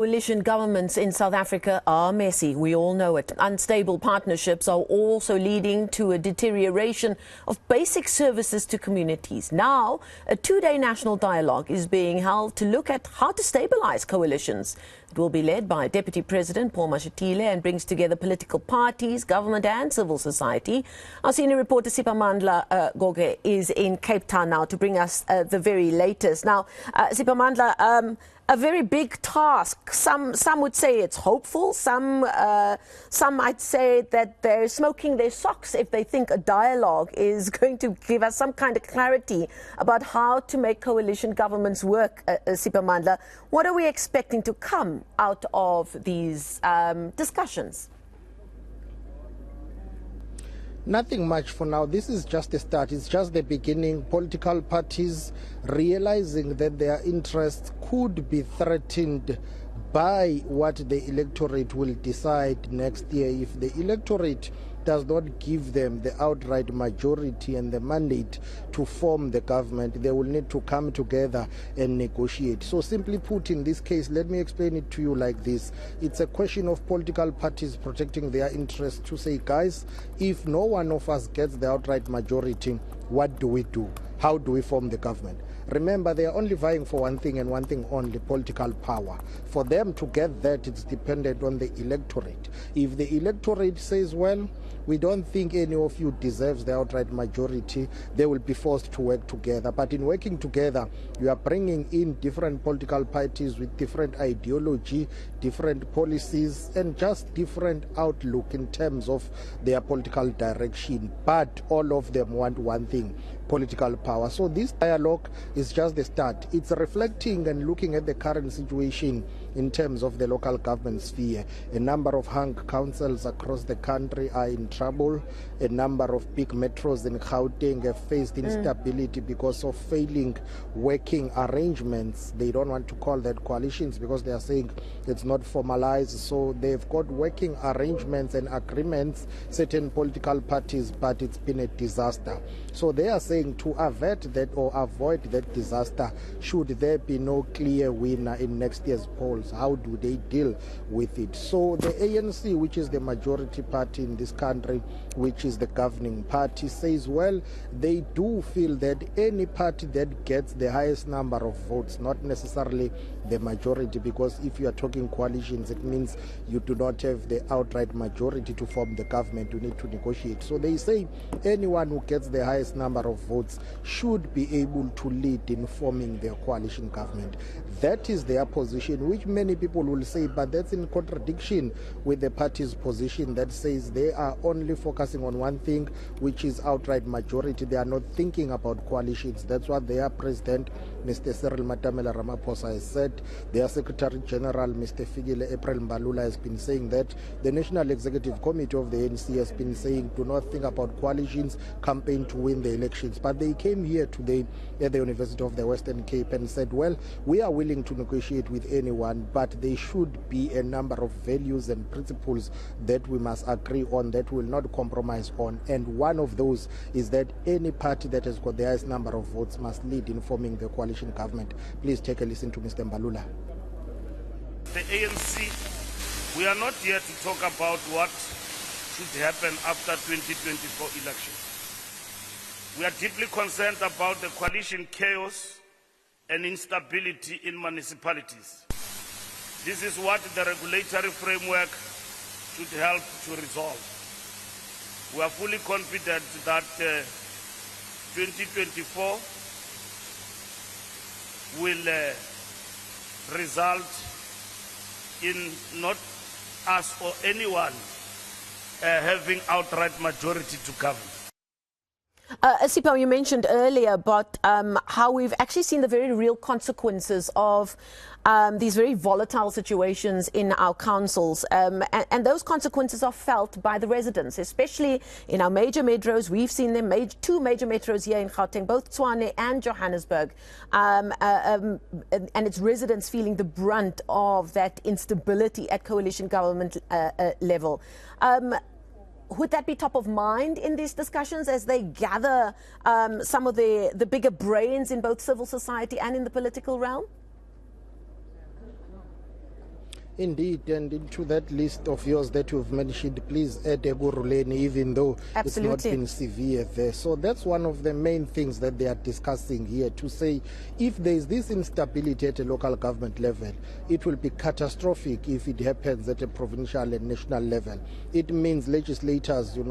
Coalition governments in South Africa are messy. We all know it. Unstable partnerships are also leading to a deterioration of basic services to communities. Now, a two-day national dialogue is being held to look at how to stabilise coalitions. It will be led by Deputy President Paul Mashatile and brings together political parties, government and civil society. Our senior reporter Siphamandla Goge is in Cape Town now to bring us the very latest. Now, Siphamandla, a very big task. Some would say it's hopeful. Some might say that they're smoking their socks if they think a dialogue is going to give us some kind of clarity about how to make coalition governments work. Siphamandla, what are we expecting to come out of these discussions? Nothing much for now. This is just a start. It's just the beginning. Political parties realizing that their interests could be threatened by what the electorate will decide next year. If the electorate does not give them the outright majority and the mandate to form the government, they will need to come together and negotiate. So simply put, in this case, let me explain it to you like this. It's a question of political parties protecting their interests to say, guys, if no one of us gets the outright majority, what do we do? How do we form the government? Remember, they are only vying for one thing and one thing only, political power. For them to get that, it's dependent on the electorate. If the electorate says, well, we don't think any of you deserves the outright majority, they will be forced to work together. But in working together, you are bringing in different political parties with different ideology, different policies, and just different outlook in terms of their political direction. But all of them want one thing: political power. So this dialogue is just the start. It's reflecting and looking at the current situation in terms of the local government sphere. A number of hung councils across the country are in trouble. A number of big metros in Gauteng have faced instability because of failing working arrangements. They don't want to call that coalitions because they are saying it's not formalized. So they've got working arrangements and agreements, certain political parties, but it's been a disaster. So they are saying to avert that or avoid that disaster, should there be no clear winner in next year's polls, how do they deal with it? So the ANC, which is the majority party in this country, which is the governing party, says, well, they do feel that any party that gets the highest number of votes, not necessarily the majority, because if you are talking coalitions, it means you do not have the outright majority to form the government. You need to negotiate. So they say anyone who gets the highest number of votes should be able to lead in forming their coalition government. That is their position, which many people will say, but that's in contradiction with the party's position that says they are only focusing on one thing, which is outright majority. They are not thinking about coalitions. That's what their president, Mr. Cyril Matamela Ramaphosa, has said. Their Secretary General, Mr. Fikile April Mbalula, has been saying that. The National Executive Committee of the eNCA has been saying, do not think about coalitions, campaign to win the elections. But they came here today at the University of the Western Cape and said, well, we are willing to negotiate with anyone, but there should be a number of values and principles that we must agree on, that we will not compromise on. And one of those is that any party that has got the highest number of votes must lead in forming the coalition government. Please take a listen to Mr. Mbalula. The ANC, we are not here to talk about what should happen after 2024 elections. We are deeply concerned about the coalition chaos and instability in municipalities. This is what the regulatory framework should help to resolve. We are fully confident that 2024 will result in not us or anyone having outright majority to govern. Sipho, you mentioned earlier about how we've actually seen the very real consequences of these very volatile situations in our councils. And those consequences are felt by the residents, especially in our major metros. We've seen them, two major metros here in Gauteng, both Tshwane and Johannesburg. And its residents feeling the brunt of that instability at coalition government level. Would that be top of mind in these discussions as they gather some of the bigger brains in both civil society and in the political realm? Indeed, and into that list of yours that you've mentioned, please add Eguruleni, even though it's not been severe there. So that's one of the main things that they are discussing here, to say if there is this instability at a local government level, it will be catastrophic if it happens at a provincial and national level. It means legislators, the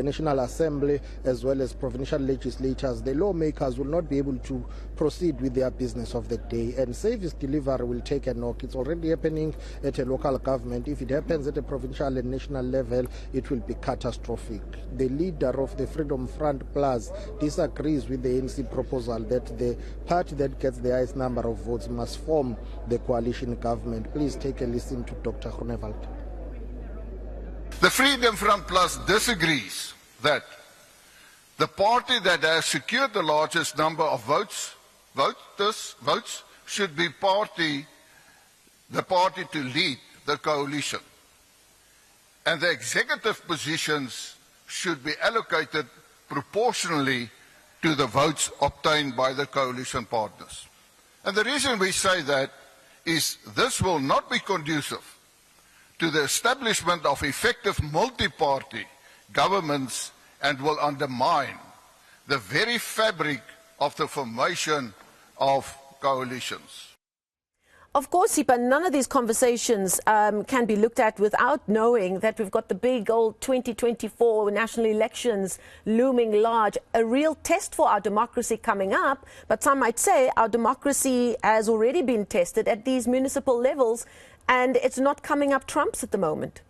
National Assembly, as well as provincial legislators, the lawmakers will not be able to proceed with their business of the day, and service delivery will take a knock. It's already happening at a local government. If it happens at a provincial and national level, it will be catastrophic. The leader of the Freedom Front Plus disagrees with the ANC proposal that the party that gets the highest number of votes must form the coalition government. Please take a listen to Dr. Groenewald. The Freedom Front Plus disagrees that the party that has secured the largest number of votes should be the party to lead the coalition, and the executive positions should be allocated proportionally to the votes obtained by the coalition partners. And the reason we say that is this will not be conducive to the establishment of effective multi-party governments and will undermine the very fabric of the formation of coalitions. Of course, Sipa, none of these conversations can be looked at without knowing that we've got the big old 2024 national elections looming large, a real test for our democracy coming up. But some might say our democracy has already been tested at these municipal levels, and it's not coming up trumps at the moment.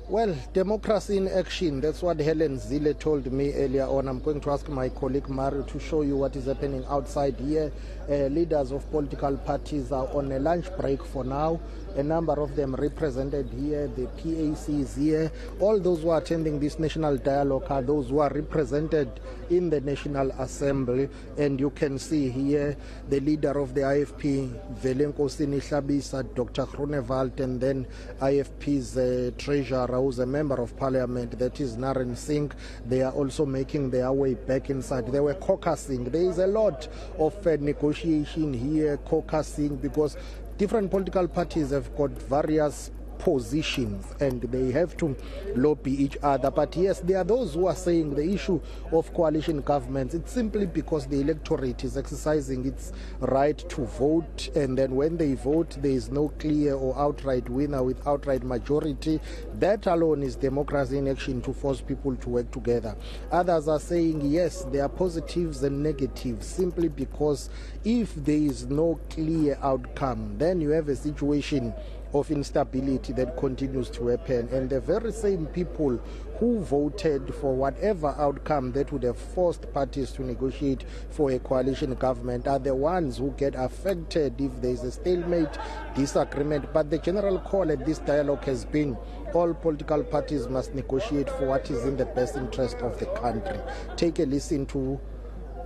Well, democracy in action, that's what Helen Zille told me earlier on. I'm going to ask my colleague Mario to show you what is happening outside here. Leaders of political parties are on a lunch break for now. A number of them represented here, the PAC is here. All those who are attending this national dialogue are those who are represented in the National Assembly. And you can see here the leader of the IFP, Velenkosini Hlabisa, Dr. Groenewald, and then IFP's treasurer, who's a member of parliament, that is Naren Singh. They are also making their way back inside. They were caucusing. There is a lot of negotiation here, caucusing, because different political parties have got various positions and they have to lobby each other. But yes, there are those who are saying the issue of coalition governments, it's simply because the electorate is exercising its right to vote, and then when they vote there is no clear or outright winner with outright majority. That alone is democracy in action, to force people to work together. Others are saying yes, there are positives and negatives, simply because if there is no clear outcome, then you have a situation of instability that continues to happen, and the very same people who voted for whatever outcome that would have forced parties to negotiate for a coalition government are the ones who get affected if there is a stalemate, disagreement. But the general call at this dialogue has been all political parties must negotiate for what is in the best interest of the country. Take a listen to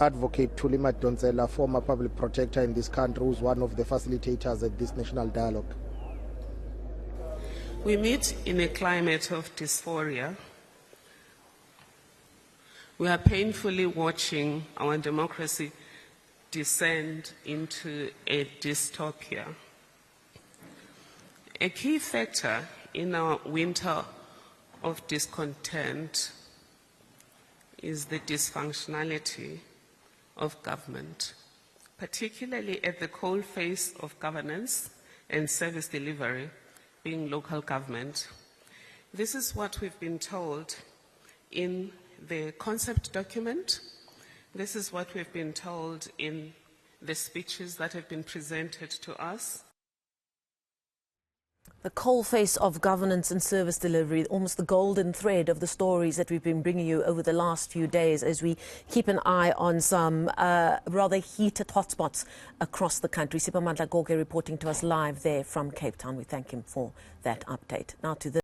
Advocate Thulima Donzela, former public protector in this country, who's one of the facilitators at this national dialogue. We meet in a climate of dysphoria. We are painfully watching our democracy descend into a dystopia. A key factor in our winter of discontent is the dysfunctionality of government, particularly at the coalface of governance and service delivery, being local government. This is what we've been told in the concept document. This is what we've been told in the speeches that have been presented to us. The coalface of governance and service delivery, almost the golden thread of the stories that we've been bringing you over the last few days as we keep an eye on some rather heated hotspots across the country. Siphamandla Goge reporting to us live there from Cape Town. We thank him for that update. Now to the